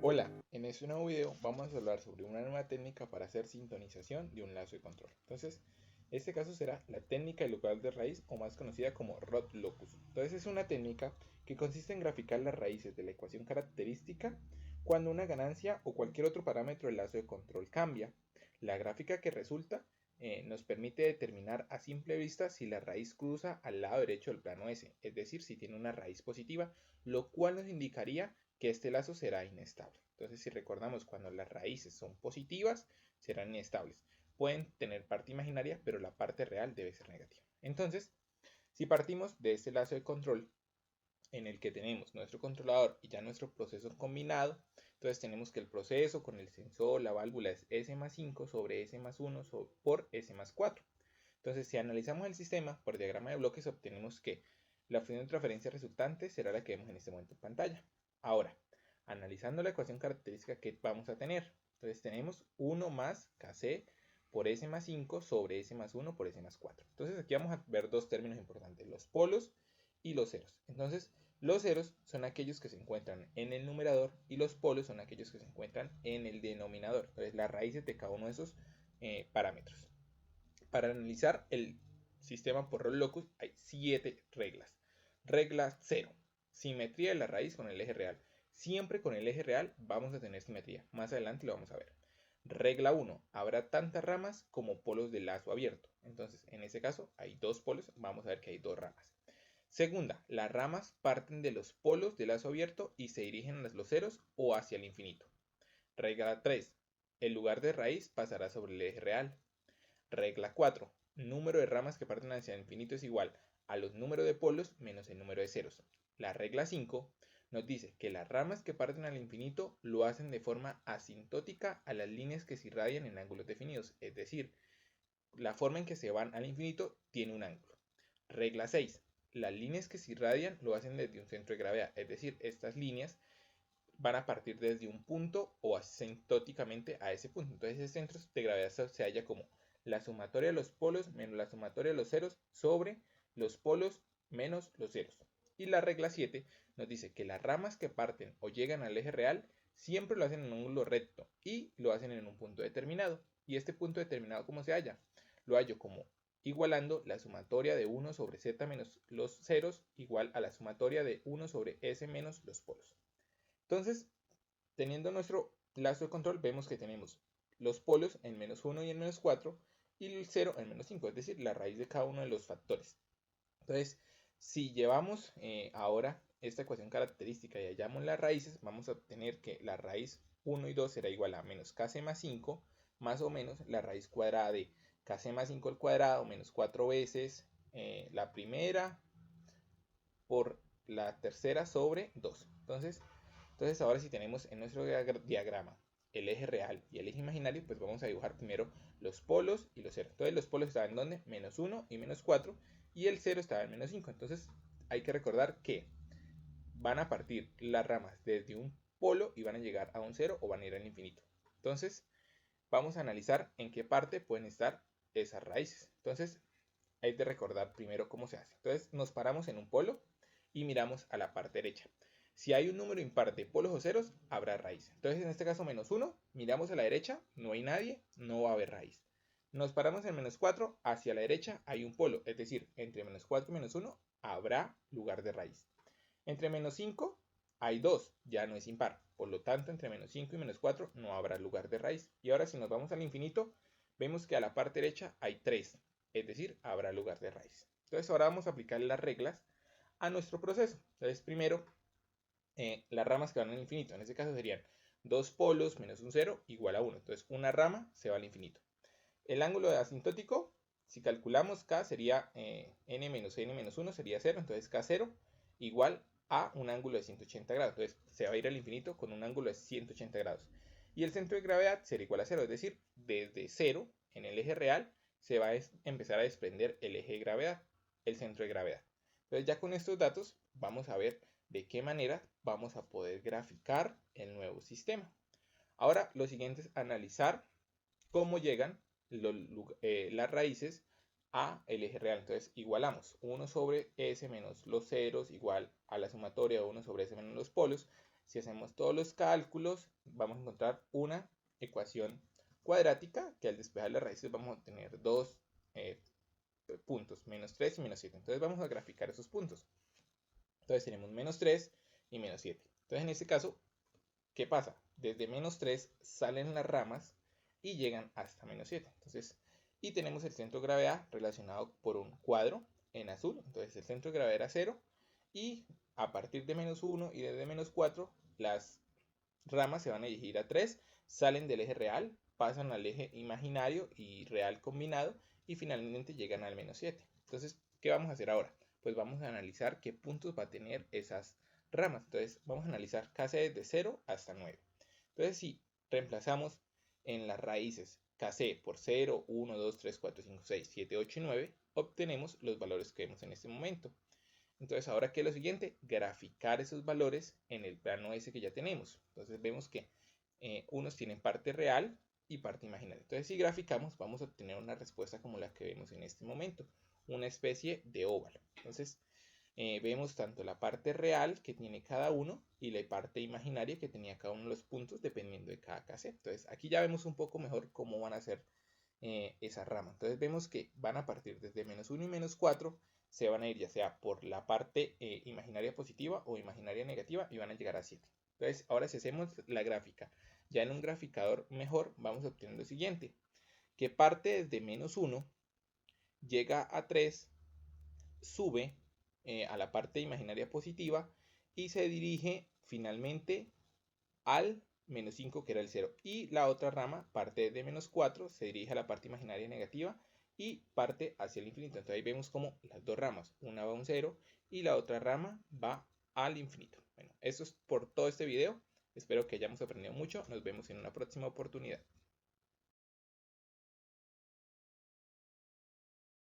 Hola, en este nuevo video vamos a hablar sobre una nueva técnica para hacer sintonización de un lazo de control. Entonces, este caso será la técnica de lugar de raíz o más conocida como Rod Locus. Entonces es una técnica que consiste en graficar las raíces de la ecuación característica cuando una ganancia o cualquier otro parámetro del lazo de control cambia. La gráfica que resulta nos permite determinar a simple vista si la raíz cruza al lado derecho del plano S, es decir, si tiene una raíz positiva, lo cual nos indicaría que este lazo será inestable. Entonces, si recordamos, cuando las raíces son positivas, serán inestables. Pueden tener parte imaginaria, pero la parte real debe ser negativa. Entonces, si partimos de este lazo de control en el que tenemos nuestro controlador y ya nuestro proceso combinado, entonces tenemos que el proceso con el sensor, la válvula es S más 5 sobre S más 1 por S más 4. Entonces, si analizamos el sistema por diagrama de bloques, obtenemos que la función de transferencia resultante será la que vemos en este momento en pantalla. Ahora, analizando la ecuación característica que vamos a tener, entonces tenemos 1 más Kc por S más 5 sobre S más 1 por S más 4. Entonces aquí vamos a ver dos términos importantes, los polos y los ceros. Entonces, los ceros son aquellos que se encuentran en el numerador y los polos son aquellos que se encuentran en el denominador. Entonces, las raíces de cada uno de esos parámetros. Para analizar el sistema por Rod Locus hay 7 reglas. Regla 0. Simetría de la raíz con el eje real. Siempre con el eje real vamos a tener simetría. Más adelante lo vamos a ver. Regla 1. Habrá tantas ramas como polos de lazo abierto. Entonces, en este caso hay dos polos. Vamos a ver que hay dos ramas. Segunda, las ramas parten de los polos de lazo abierto y se dirigen a los ceros o hacia el infinito. Regla 3. El lugar de raíz pasará sobre el eje real. Regla 4. Número de ramas que parten hacia el infinito es igual a los números de polos menos el número de ceros. La regla 5 nos dice que las ramas que parten al infinito lo hacen de forma asintótica a las líneas que se irradian en ángulos definidos, es decir, la forma en que se van al infinito tiene un ángulo. Regla 6. Las líneas que se irradian lo hacen desde un centro de gravedad, es decir, estas líneas van a partir desde un punto o asintóticamente a ese punto. Entonces ese centro de gravedad se halla como la sumatoria de los polos menos la sumatoria de los ceros sobre los polos menos los ceros. Y la regla 7 nos dice que las ramas que parten o llegan al eje real siempre lo hacen en un ángulo recto y lo hacen en un punto determinado. ¿Y este punto determinado cómo se halla? Lo hallo como igualando la sumatoria de 1 sobre z menos los ceros igual a la sumatoria de 1 sobre s menos los polos. Entonces, teniendo nuestro lazo de control, vemos que tenemos los polos en menos 1 y en menos 4 y el 0 en menos 5, es decir, la raíz de cada uno de los factores. Entonces, si llevamos ahora esta ecuación característica y hallamos las raíces, vamos a obtener que la raíz 1 y 2 será igual a menos kc más 5 más o menos la raíz cuadrada de kc más 5 al cuadrado menos 4 veces la primera por la tercera sobre 2. Entonces ahora si tenemos en nuestro diagrama el eje real y el eje imaginario, pues vamos a dibujar primero los polos y los ceros. Entonces los polos estaban en donde? Menos 1 y menos 4 y el 0 estaba en menos 5. Entonces hay que recordar que van a partir las ramas desde un polo y van a llegar a un 0 o van a ir al infinito. Entonces vamos a analizar en qué parte pueden estar esas raíces. Entonces hay que recordar primero cómo se hace. Entonces nos paramos en un polo y miramos a la parte derecha. Si hay un número impar de polos o ceros, habrá raíz. Entonces en este caso menos 1, miramos a la derecha, no hay nadie, no va a haber raíz. Nos paramos en menos 4, hacia la derecha hay un polo, es decir, entre menos 4 y menos 1 habrá lugar de raíz. Entre menos 5 hay 2, ya no es impar. Por lo tanto, entre menos 5 y menos 4 no habrá lugar de raíz. Y ahora si nos vamos al infinito, vemos que a la parte derecha hay 3, es decir, habrá lugar de raíz. Entonces ahora vamos a aplicar las reglas a nuestro proceso. Entonces primero, las ramas que van al infinito, en este caso serían 2 polos menos un 0 igual a 1. Entonces una rama se va al infinito. El ángulo asintótico, si calculamos k sería n menos 1 sería 0, entonces k0 igual a un ángulo de 180 grados. Entonces se va a ir al infinito con un ángulo de 180 grados. Y el centro de gravedad será igual a 0, es decir, desde 0 en el eje real se va a empezar a desprender el eje de gravedad, el centro de gravedad. Entonces ya con estos datos vamos a ver de qué manera vamos a poder graficar el nuevo sistema. Ahora lo siguiente es analizar cómo llegan las raíces a el eje real. Entonces igualamos 1 sobre s menos los ceros igual a la sumatoria de 1 sobre s menos los polos. Si hacemos todos los cálculos, vamos a encontrar una ecuación cuadrática que al despejar las raíces vamos a tener dos puntos, menos 3 y menos 7. Entonces vamos a graficar esos puntos. Entonces tenemos menos 3 y menos 7. Entonces en este caso, ¿qué pasa? Desde menos 3 salen las ramas y llegan hasta menos 7. Entonces, y tenemos el centro de gravedad relacionado por un cuadro en azul. Entonces el centro de gravedad era 0 y a partir de menos 1 y desde menos 4 las ramas se van a dirigir a 3, salen del eje real, pasan al eje imaginario y real combinado y finalmente llegan al menos 7. Entonces, ¿qué vamos a hacer ahora? Pues vamos a analizar qué puntos va a tener esas ramas. Entonces, vamos a analizar KC desde 0 hasta 9. Entonces, si reemplazamos en las raíces KC por 0, 1, 2, 3, 4, 5, 6, 7, 8 y 9, obtenemos los valores que vemos en este momento. Entonces, ahora, ¿qué es lo siguiente? Graficar esos valores en el plano S que ya tenemos. Entonces, vemos que unos tienen parte real y parte imaginaria. Entonces, si graficamos, vamos a obtener una respuesta como la que vemos en este momento, una especie de óvalo. Entonces, vemos tanto la parte real que tiene cada uno y la parte imaginaria que tenía cada uno de los puntos dependiendo de cada cassette. Entonces, aquí ya vemos un poco mejor cómo van a ser esa rama. Entonces, vemos que van a partir desde menos 1 y menos 4, se van a ir ya sea por la parte imaginaria positiva o imaginaria negativa y van a llegar a 7. Entonces, ahora si hacemos la gráfica ya en un graficador mejor, vamos a obtener lo siguiente, que parte desde menos 1, llega a 3, sube a la parte imaginaria positiva y se dirige finalmente al menos 5 que era el 0. Y la otra rama parte de menos 4, se dirige a la parte imaginaria negativa y parte hacia el infinito. Entonces ahí vemos como las dos ramas, una va a un 0 y la otra rama va al infinito. Bueno, eso es por todo este video. Espero que hayamos aprendido mucho. Nos vemos en una próxima oportunidad.